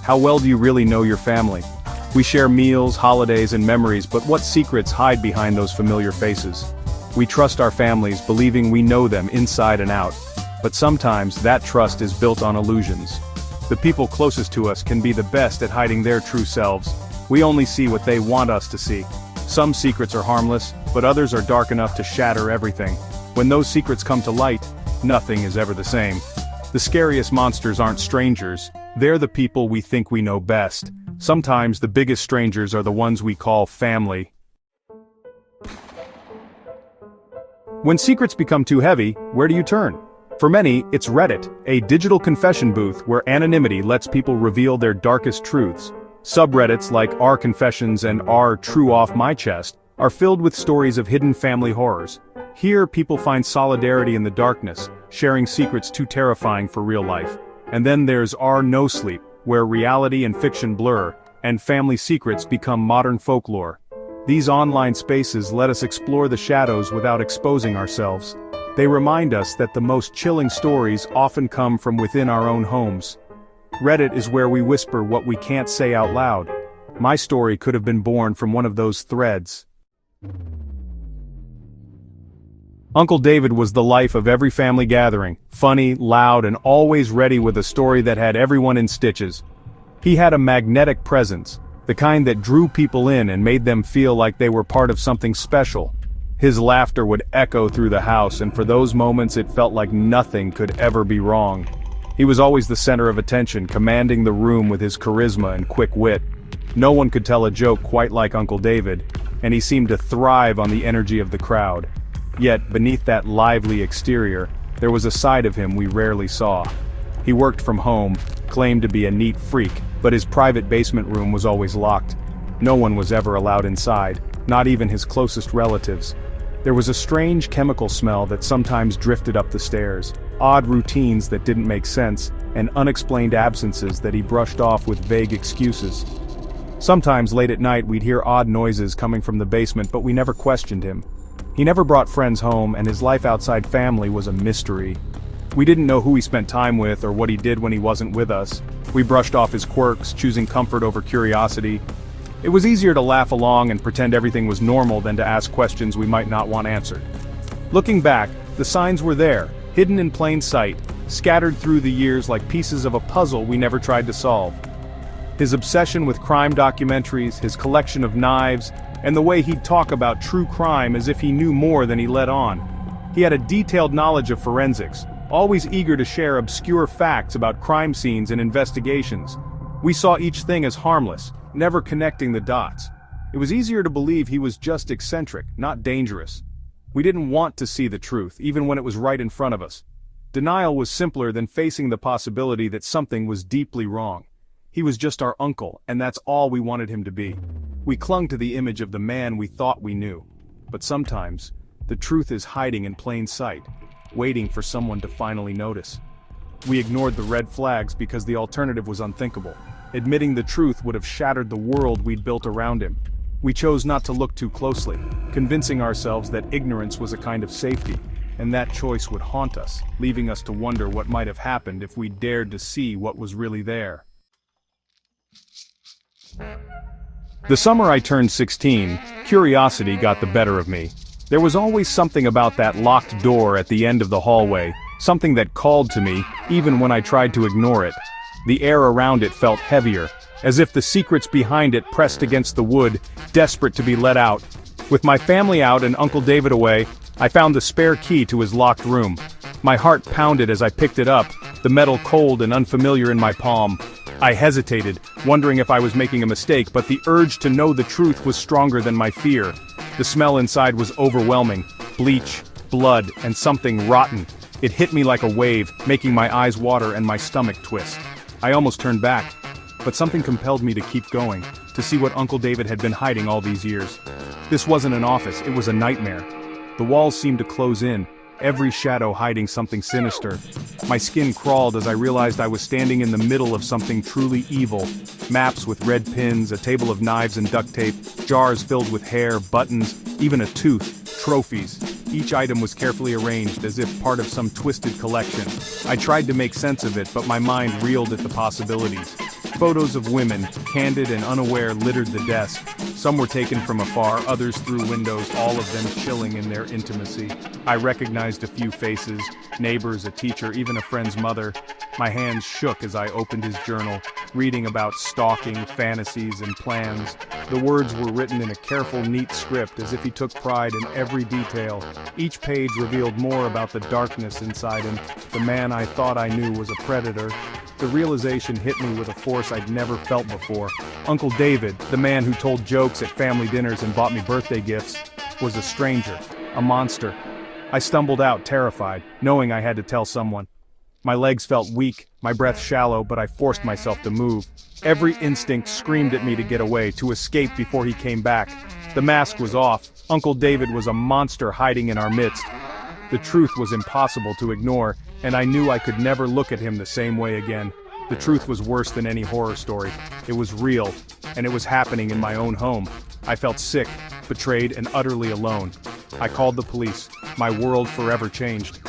How well do you really know your family? We share meals, holidays, and memories, but what secrets hide behind those familiar faces? We trust our families, believing we know them inside and out. But sometimes that trust is built on illusions. The people closest to us can be the best at hiding their true selves. We only see what they want us to see. Some secrets are harmless, but others are dark enough to shatter everything. When those secrets come to light, nothing is ever the same. The scariest monsters aren't strangers, they're the people we think we know best. Sometimes the biggest strangers are the ones we call family. When secrets become too heavy, where do you turn? For many, it's Reddit, a digital confession booth where anonymity lets people reveal their darkest truths. Subreddits like r confessions and r true off my chest are filled with stories of hidden family horrors. Here people find solidarity in the darkness, sharing secrets too terrifying for real life. And then there's r Nosleep, where reality and fiction blur, and family secrets become modern folklore. These online spaces let us explore the shadows without exposing ourselves. They remind us that the most chilling stories often come from within our own homes. Reddit is where we whisper what we can't say out loud. My story could have been born from one of those threads. Uncle David was the life of every family gathering, funny, loud, and always ready with a story that had everyone in stitches. He had a magnetic presence, the kind that drew people in and made them feel like they were part of something special. His laughter would echo through the house, and for those moments it felt like nothing could ever be wrong. He was always the center of attention, commanding the room with his charisma and quick wit. No one could tell a joke quite like Uncle David, and he seemed to thrive on the energy of the crowd. Yet, beneath that lively exterior, there was a side of him we rarely saw. He worked from home, claimed to be a neat freak, but his private basement room was always locked. No one was ever allowed inside, not even his closest relatives. There was a strange chemical smell that sometimes drifted up the stairs, odd routines that didn't make sense, and unexplained absences that he brushed off with vague excuses. Sometimes late at night we'd hear odd noises coming from the basement, but we never questioned him. He never brought friends home, and his life outside family was a mystery. We didn't know who he spent time with or what he did when he wasn't with us. We brushed off his quirks, choosing comfort over curiosity. It was easier to laugh along and pretend everything was normal than to ask questions we might not want answered. Looking back, the signs were there, hidden in plain sight, scattered through the years like pieces of a puzzle we never tried to solve. His obsession with crime documentaries, his collection of knives, and the way he'd talk about true crime as if he knew more than he let on. He had a detailed knowledge of forensics, always eager to share obscure facts about crime scenes and investigations. We saw each thing as harmless, never connecting the dots. It was easier to believe he was just eccentric, not dangerous. We didn't want to see the truth, even when it was right in front of us. Denial was simpler than facing the possibility that something was deeply wrong. He was just our uncle, and that's all we wanted him to be. We clung to the image of the man we thought we knew. But sometimes, the truth is hiding in plain sight, waiting for someone to finally notice. We ignored the red flags because the alternative was unthinkable. Admitting the truth would have shattered the world we'd built around him. We chose not to look too closely, convincing ourselves that ignorance was a kind of safety, and that choice would haunt us, leaving us to wonder what might have happened if we dared to see what was really there. The summer I turned 16, curiosity got the better of me. There was always something about that locked door at the end of the hallway, something that called to me, even when I tried to ignore it. The air around it felt heavier, as if the secrets behind it pressed against the wood, desperate to be let out. With my family out and Uncle David away, I found the spare key to his locked room. My heart pounded as I picked it up, the metal cold and unfamiliar in my palm. I hesitated, wondering if I was making a mistake, but the urge to know the truth was stronger than my fear. The smell inside was overwhelming. Bleach, blood, and something rotten. It hit me like a wave, making my eyes water and my stomach twist. I almost turned back, but something compelled me to keep going, to see what Uncle David had been hiding all these years. This wasn't an office, it was a nightmare. The walls seemed to close in, every shadow hiding something sinister. My skin crawled as I realized I was standing in the middle of something truly evil. Maps with red pins, a table of knives and duct tape, jars filled with hair, buttons, even a tooth, trophies. Each item was carefully arranged as if part of some twisted collection. I tried to make sense of it, but my mind reeled at the possibilities. Photos of women, candid and unaware, littered the desk. Some were taken from afar, others through windows, all of them chilling in their intimacy. I recognized a few faces, neighbors, a teacher, even a friend's mother. My hands shook as I opened his journal, reading about stalking, fantasies, and plans. The words were written in a careful, neat script, as if he took pride in every detail. Each page revealed more about the darkness inside him. The man I thought I knew was a predator. The realization hit me with a force I'd never felt before. Uncle David, the man who told jokes at family dinners and bought me birthday gifts, was a stranger, a monster. I stumbled out, terrified, knowing I had to tell someone. My legs felt weak, my breath shallow, but I forced myself to move. Every instinct screamed at me to get away, to escape before he came back. The mask was off. Uncle David was a monster hiding in our midst. The truth was impossible to ignore, and I knew I could never look at him the same way again. The truth was worse than any horror story. It was real, and it was happening in my own home. I felt sick, betrayed, and utterly alone. I called the police. My world forever changed.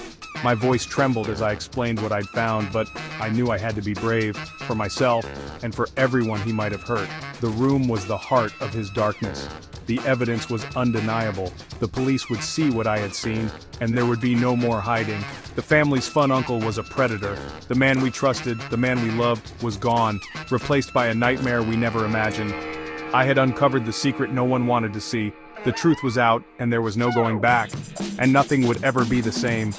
My voice trembled as I explained what I'd found, but I knew I had to be brave, for myself, and for everyone he might have hurt. The room was the heart of his darkness. The evidence was undeniable. The police would see what I had seen, and there would be no more hiding. The family's fun uncle was a predator. The man we trusted, the man we loved, was gone, replaced by a nightmare we never imagined. I had uncovered the secret no one wanted to see. The truth was out, and there was no going back. And nothing would ever be the same.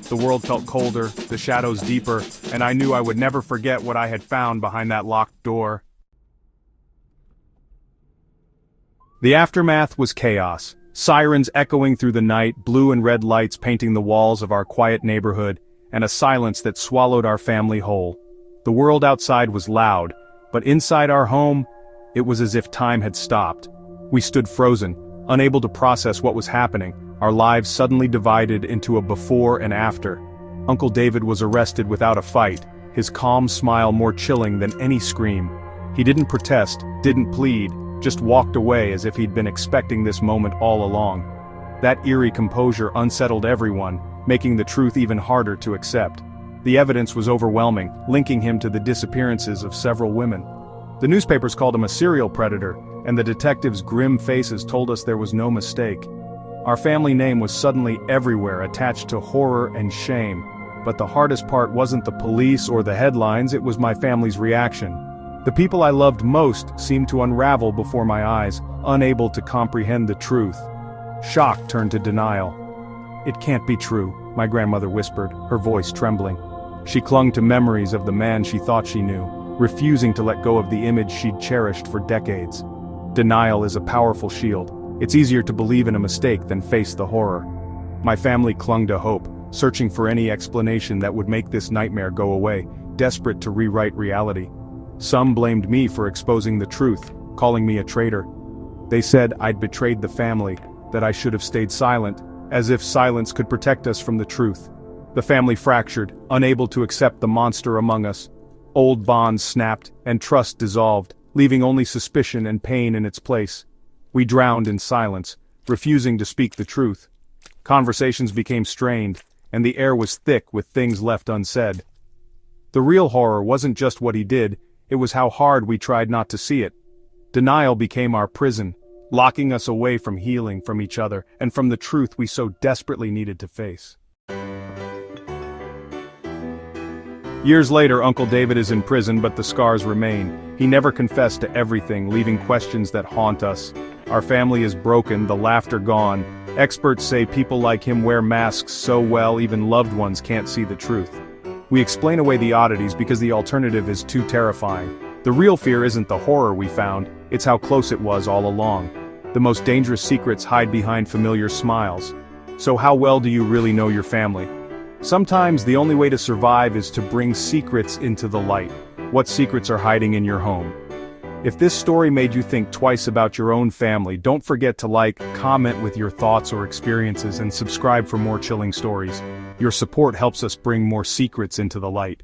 The world felt colder, the shadows deeper, and I knew I would never forget what I had found behind that locked door. The aftermath was chaos. Sirens echoing through the night, blue and red lights painting the walls of our quiet neighborhood, and a silence that swallowed our family whole. The world outside was loud, but inside our home, it was as if time had stopped. We stood frozen, unable to process what was happening, our lives suddenly divided into a before and after. Uncle David was arrested without a fight, his calm smile more chilling than any scream. He didn't protest, didn't plead, just walked away as if he'd been expecting this moment all along. That eerie composure unsettled everyone, making the truth even harder to accept. The evidence was overwhelming, linking him to the disappearances of several women. The newspapers called him a serial predator, and the detectives' grim faces told us there was no mistake. Our family name was suddenly everywhere, attached to horror and shame. But the hardest part wasn't the police or the headlines, it was my family's reaction. The people I loved most seemed to unravel before my eyes, unable to comprehend the truth. Shock turned to denial. "It can't be true," my grandmother whispered, her voice trembling. She clung to memories of the man she thought she knew, refusing to let go of the image she'd cherished for decades. Denial is a powerful shield. It's easier to believe in a mistake than face the horror. My family clung to hope, searching for any explanation that would make this nightmare go away, desperate to rewrite reality. Some blamed me for exposing the truth, calling me a traitor. They said I'd betrayed the family, that I should have stayed silent, as if silence could protect us from the truth. The family fractured, unable to accept the monster among us. Old bonds snapped, and trust dissolved, leaving only suspicion and pain in its place. We drowned in silence, refusing to speak the truth. Conversations became strained, and the air was thick with things left unsaid. The real horror wasn't just what he did, it was how hard we tried not to see it. Denial became our prison, locking us away from healing from each other and from the truth we so desperately needed to face. Years later, Uncle David is in prison, but the scars remain. He never confessed to everything, leaving questions that haunt us. Our family is broken, the laughter gone. Experts say people like him wear masks so well even loved ones can't see the truth. We explain away the oddities because the alternative is too terrifying. The real fear isn't the horror we found, it's how close it was all along. The most dangerous secrets hide behind familiar smiles. So how well do you really know your family? Sometimes the only way to survive is to bring secrets into the light. What secrets are hiding in your home? If this story made you think twice about your own family, don't forget to like, comment with your thoughts or experiences, and subscribe for more chilling stories. Your support helps us bring more secrets into the light.